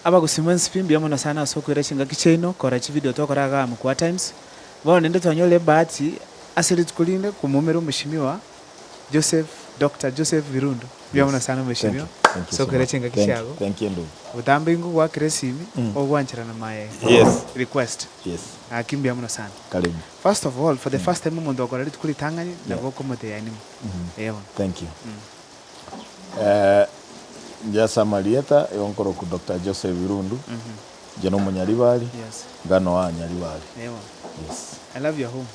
aba gusimansi pimbi amona sana so kwereshinga kicheno kora chi video to kora ga mu times bo nende tonyole bahati asili tukulinde kumumero mheshimiwa Dr. Joseph Virundu byamona sana mheshimiwa so kwereshinga kishago thank you ndo utambingu kwa kresimi ogwanchira na my request akimbi amona sana karibu. First of all, for the first time umuntu akora tukuli tanganye nabo komote yanimo thank you. Jasa Marieta yonkoro ku Dr. Joseph Virundu jeno munyalibali ngano wa nyalibali. Yes, I love your home.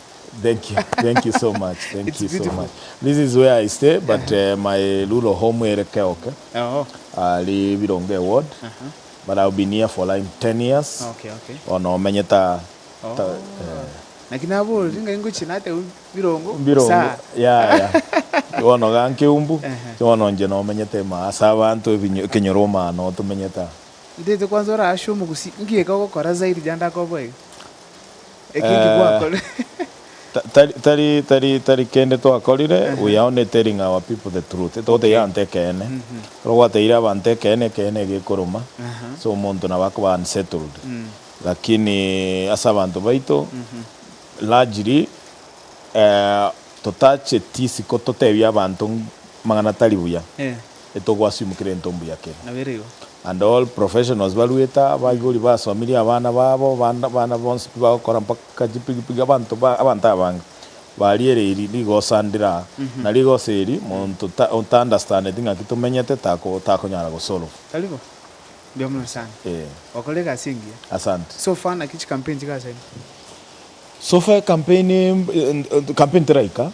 Thank you so much. Thank you so much. This is where I stay, but my little home ere Keoke. I live in Onge Ward. But I've been here for like 10 years. Okay. Ono menyeta na kinabo ringa ingo chinate birongo yeah ono ganke umbu ono nje no menyete ma asabantu kinyoroma no tumenyeta ndete kwanza ora ashumu gusi ngiye ka gukora zaidi janda ko boy ekingi kwako tari kende to akolire we are only telling our people the truth to the ante kene ro ira bante kene gikoroma so muntu na bako ba unsettled lakini asabantu baito largely totache tisi ko totebya abantu mangana talibuya etogwasumukire ntombu yake nabirigo and all professionals balueta bagori basomiri abana babo bana bonse bakora mpaka jipigipiga abantu abanga baliere iri ligosandira na ligoseri muntu understand dinga kitumenyete tako nyara gosolo kalibo byamuna sana wakolega singi asante so far na kichi campaign chikaza so far campaign teraika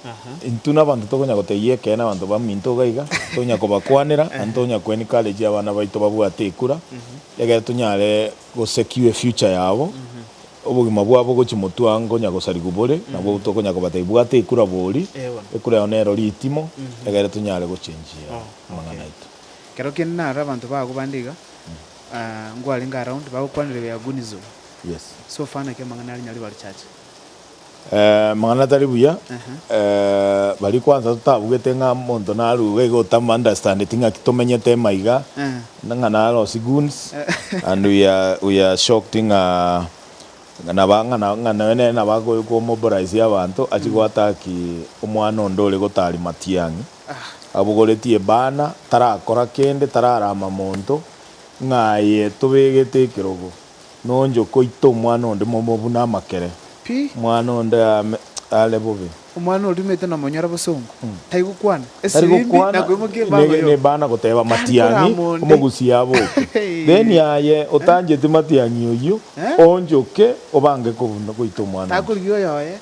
intuna bantu tokonya goteye kena bantu baminto gaiga tonya kobakwanira antonya kweni college abana baito babwate ikura yage tunyare go secure future yabo obugima bwabo gochimotua ngonya gosari gubore nabo tokonya kobata ibwate ikura bori ikura onero litimo yage tunyare go change mangana ito kero kenna abantu bago bandiga ngwali nga around bago kwanire bya gunizo so far na ke mangana ali nyali bali chache mangana taribuya bali kwanza tutabugete nga muntu naruge go tam understand tinga kitomenyete maiga ngana lo siguns and we are shocked tinga ngana ene na bago ko mobilize abantu achigwataki umwana ndole gotari matiangi abugoretie bana tarakora kende tararama muntu ngaye tubegete kirogo nonjo koito mwana onde momobuna makere mwana onde alebobe umwana ulimete na monyara bosongo taigukwana esibimbi nagwemuke bago ne bana goteba matiangi umugusi yabo then yaye otanjete matiangi oyo onjoke obange kubuna koito mwana takurigyo yoye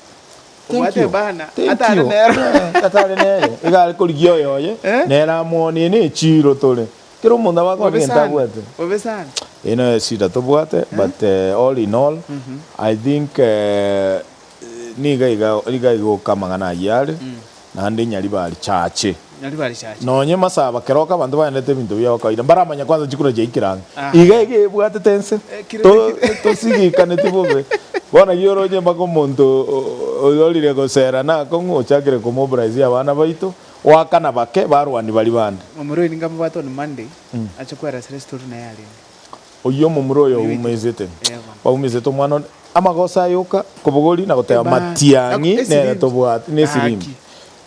ubate bana atare nero igal kurigyo yoye nera moni ne chiro tole kero munda bako ngenta bwete obesana ino sida to bwate but all in all I think niga go kamangana yale na ndi nyali bali chache nonye masaba keroka abantu baendete bintu bya bakaida baramanya kwanza chikura je ikiranga iga bwate tense to sigi kanete bobe bona yoroje bako muntu olire go sera na ko ngochagire ko mobilize abana baito wakana bake barwani bali bande mumuro ninga mubato ni Monday achokwera restaurant na yali oyo mumuro yo umezete umezete mwana amagosa yoka kobogoli na goteba matiangi ne to bwat ne sirimbi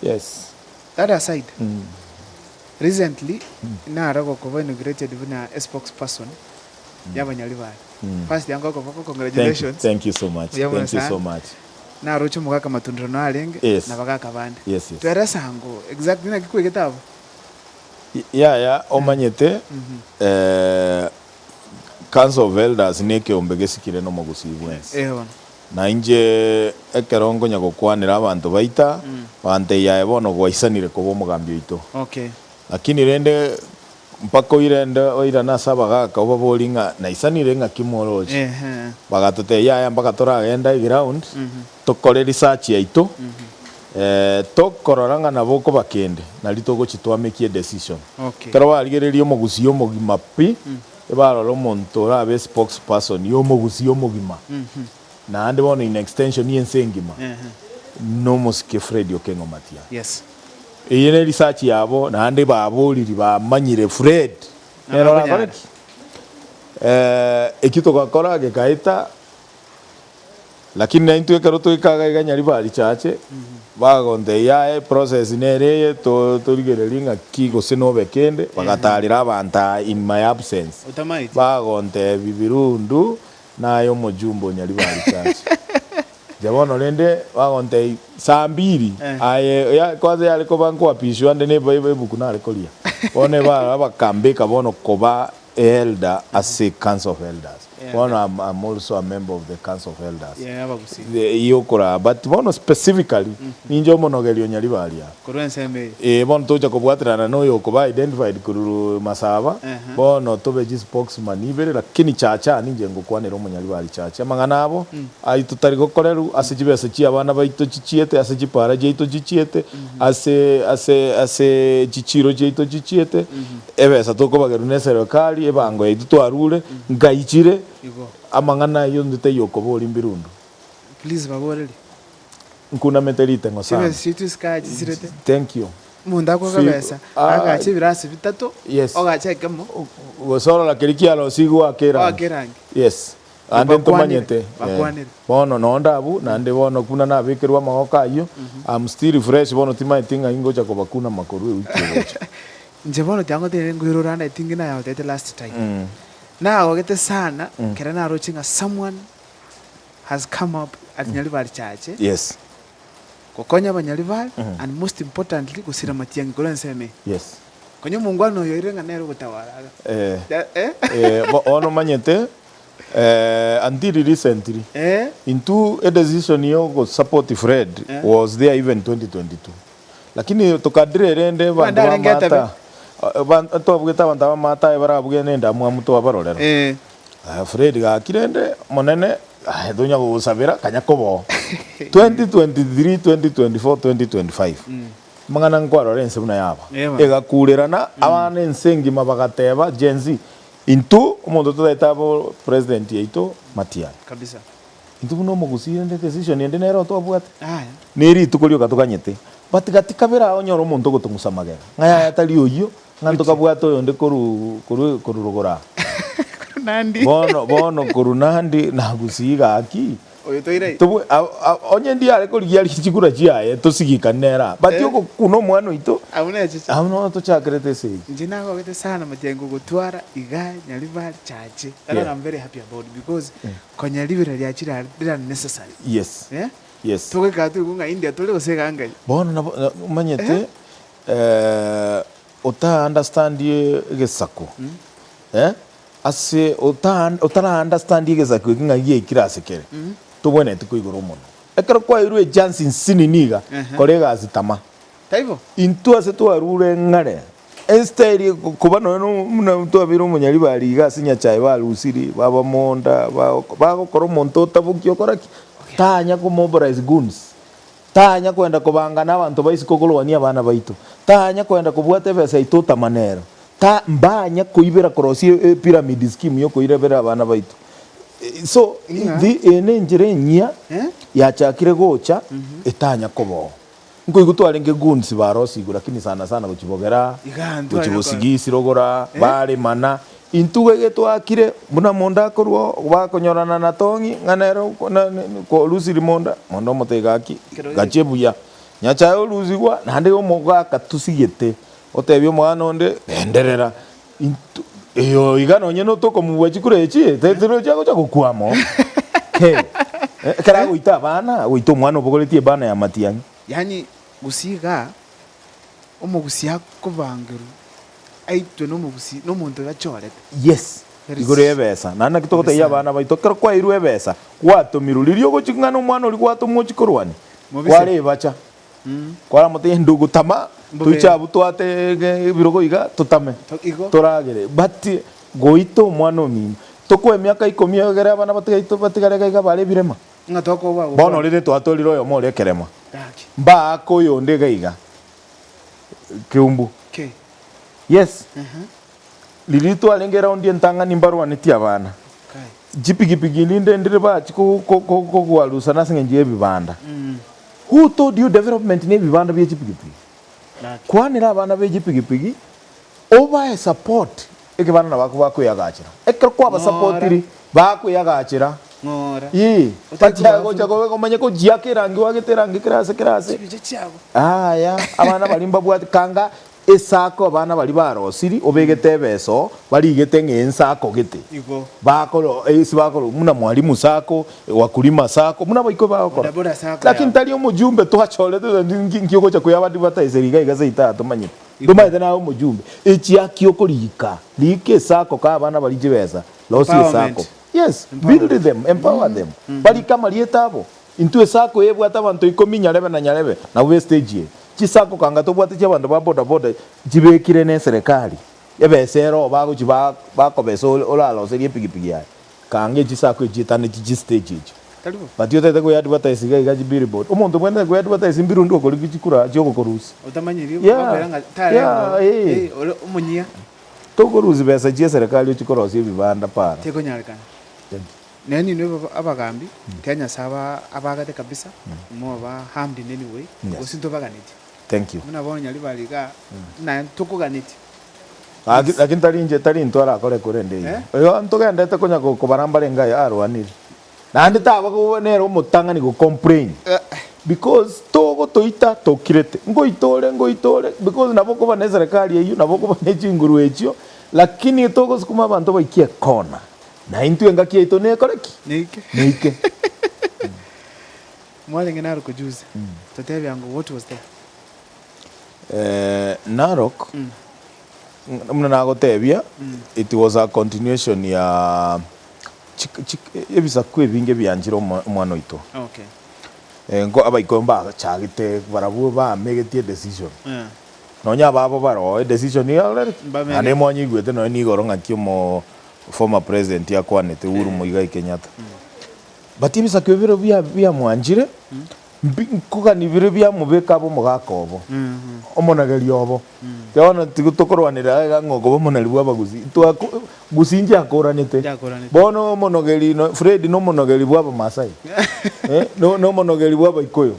yes that aside recently na rago ko inaugurated na spokesperson yabanyali bali first yango ko congratulations thank you so much na rocho mugaka matundiro no alenge na bagaka bande twera sango exactly na kikwegeta ya omanyete Council of Elders neke ombegesikire no mogusibwense na inje ekerongo nyagokwanira abantu baita bante ya ebono gwaisanire ko bomugambi ito lakini rende mpaka irende oira na sabagaka obabolinga na isanire nga kimoroji bagatote ya mpaka toragenda ground tokore research yaito tokororanga nabo ko bakende nali togochitwamekie decision kero barigererio mogusio mogima pi ebaroro monto rabe spokesperson yo mogusio mogima na ande bono in extension yensengima no mosike Fred Okengo Matia eyene research yabo na ande baboliri bamanyire Fred ekito gakora gekaita lakini na intu ekero twikaga iganyari bari chache bagonde yae process nereye to rigereria kigo sinobe kende bagatarira abanta in my absence bagonde bibirundu nayo mujumbo nyari bari chache jabono rende bagonde saa 2 aye ya kwanza yale ko banko apishwa ndene baibe bukunare kolia one bakambika bono koba elder as a council of elders. I'm also a member of the council of elders. Yokora, but one specifically, ninjo monogelio nyari baria. Bono toja kubwatira no yokoba identified kuru masaba. Bono tobe spokesman ibere lakini chacha ninje ngokwane romo nyari bari chacha. Manganabo ai tutari gokoreru asijibe asechi abana baito chichiete asejipara jeito chichiete ase chichiro jeito chichiete. Ebe satoko bagerune serikali ebango yitu twarure ngaichire amangana yo ndete yoko boli mbirundu please baboreli nkuna meterite ngo sana situ skaji sirete thank you munda ko kabesa agache birasi bitatu ogache kemo gosoro la kirikia lo sigu akerangi yes ande tomanyete bono nonda abu nande bono kuna na bikirwa magoka yo I'm still fresh bono timaitinga ingo cha kubakuna makoru wiki njebono tango tene ngwirorana itingina ya tete last time now get sana kerana roching someone has come up at Nyalibari Church yes kokonya banyalibari and most importantly kusira matiangi kola nseme yes konyo mungwano yo irenga nero gutawara ono manyete until recently into a decision yo go support Fred was there even 2022 lakini tokadire rende bandamata tobugeta banda mata barabuge nenda mwamuto abarorero Fred gakirende monene dunya gusabira kanyakobo 2023 2024 2025 mangana nkwaro rense buna yaba egakurirana abana ensengi mabagateba genzi into omondo totayitabo president yeito Matiang'i kabisa into buno mogusire nde decision ende nero tobwate neri tukolio katukanyete batigatika bera onyoro omonto gotungusa magera ngaya atali oyo nganto kabwato yonde koru rogora nandi bono koru nandi nagusiga aki oyo toire tubu onye ndi ale ko liya chikura chiaye to sigikanera but yoko kuno mwana ito amuno to chakrete sei njina ko gete sana Matiang'i gutwara iga Nyalibari Church and I'm very happy about it because konyalibira lya chira necessary yes yes toke katu kunga India tole osega ngai bono manyete ota understand ye gesako ase ota understand ye gesako kinga ye kirasekere tubone tukoigoro muno ekero kwa irwe Johnson sininiga kolega azitama taibo into ase twarure ngare instead kuba no mtu abiro Munyalibari gasinya chai balusiri baba monda bagokora omonto tabukyo koraki tanya ko mobilize guns tanya kwenda kubangana abantu baisikokolwania abana baitu tanya kwenda kubwate besa itota manero mbanya kuibera krosi pyramid scheme yo kuirebera abana baitu so the engineer ya chakire gocha etanya kobo ngo igutware nge guns barosi lakini sana kuchibogera kuchibusigisi rogora bare mana intuwe getwakire muna monda korwo bakonyorana na tongi nganero ko lusiri monda motegaki gachebuya nyachayo luzigwa nande omoga katusigete otebyo mwana onde enderera eyo igano nyeno toko muwachi kurechi tetero chago chagukwamo kara guita bana guito mwana obogoretie bana ya Matiang'i yani gusiga omugusia kubangeru aitwe no mugusi no muntu gachorete yes igore ebesa nana kitoko ya bana baitokera kwa iru ebesa kwatumiruririo gochingana omwana ori kwatumwochikorwani kware bacha kwara muti ndugu tama tuicha butwate birogo iga tutame toragere but goito omwana omini toko emyaka 10 agere abana batigaito batigare gaiga bare birema ngatoko babo bono rire twatoriro yo more kerema ba koyo ndegaiga kiumbu yes lilito alengera ondi entanga nimbarwa neti abana jipigipigi linde ndire ba chiko ko gwalusa nasingenje bibanda who told you development ne bibanda bye jipigipigi kwanira abana be jipigipigi over support eke bana baku bakwiyagachira eke kwa basupportiri bakwiyagachira ngora bacha gocha komanye ko jiake rangi wagete rangi kirase aya abana balimba bwati kanga esako abana bali barosiri obegete beso baligete ng'ensako gete bakolo esi bakolo muna mwalimu sako wakulima sako muna baiko bakora lakini tali omujumbe twachole ngiko cha kuyabadi batayiseriga igaze itatu manyite ndomaite nawo omujumbe echiaki okolika like sako ka abana balije besa losi sako yes build them empower them bali kama lietabo into sako ebwata abantu 10 nyarebe na nyarebe na we stage chisako kanga tobwate cy'abantu ba boda boda jibekire ne serikali ebesero bago jiba bakobeso olalo serie pigipigi ya kange chisako jitane ji stage ejo batyo tete ko yadi batayisiga igaji billboard umuntu mwene ko yadi batayisimbira ndo ko likikura cyo korusi utamanyiri baberanga tare umunyia to korusi besa je serikali chikorosi bibanda para teko nyarikana nani niwe abagambi Kenya saba abagate kabisa mo ba harmed in any way usinto baganiti. Thank you. Muna bonya libaliga na tukuganiti. Lakini tari ntwara akore kurende. Yo ntogenda kunya ko baramba lenga ya arwaniri. Na ndita bakubonera umutangani go complain. Because togo toita tokirete. Ngo itore because naboko bane serikali yeyu naboko bane chinguru echo lakini togo sikuma abantu baikie kona. Na intu engakia ito ne koreki. Nike. Mwale ngenaro kujuza. Totebi yangu what was there? Narok. Muna nagotebia it was a continuation ya ebisa kwebinge byanjiro mwana ito. Okay. Ngo abayikomba chagite barabu ba megetie decision. Nonya babo baro decision ya already. Ane mwanyi gwete no ni goronga kimo former president ya kwanete Uhuru Muigai Kenyatta. Bati bisa kwebiro bya mwanjire kuka ni biro bya mubeka bo mugakobo. Omonageri obo. Yona tigutokorwanira ngoko bo monali bwa baguzi. To gusinje akoranete. Bono monogeri no Fred no monogeri bwa Masai. No monogeri bwa Baikoyo.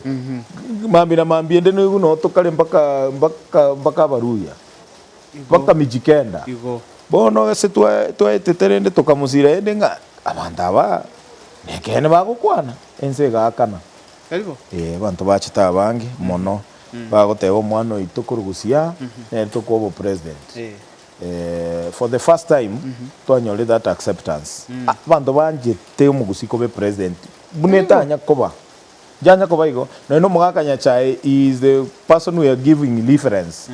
Mambiende no iguno tokale mpaka baruya. Mpaka mijikenda. Bono ese teterende tokamusira ende nga abantu aba nekene bagukwana ense gakana bantu bachita bangi mono bagoteba omwana oito kurugusia tokobo president for the first time twanyole that acceptance bantu banjete omugusiko be president bunetanya koba janya koba igo no mugakanya chai is the person we are giving reference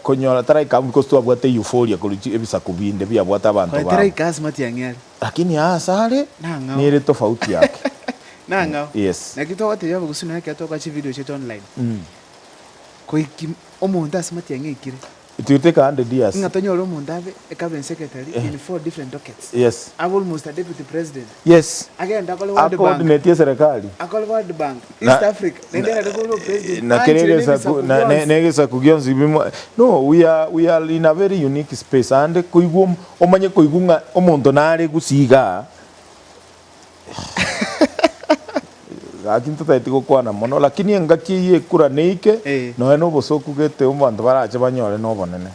konyola tarai kam because tu abwate euphoria kuluchi ebisa kubinde bya bwata abantu ba tarai kazi mati yangere lakini sare ni ile tofauti yake nanga yes na kitu wote yabo gusuna yake atoka chi video chetu online ko iki omuntu asimati yangekire it will take 100 years ngatonyola omuntu abe cabinet secretary in 4 different dockets yes almost a deputy president yes agenda kwa World Bank coordinate serikali akol World Bank East Africa nendera kwa president na negesa kugionzi bimo no we are in a very unique space and kuigum omanye kuigunga omuntu nare gusiga lakini tutaitiko kwana mono lakini ngaki ye kura neike no eno bosoku gete umbantu barache banyore no bonene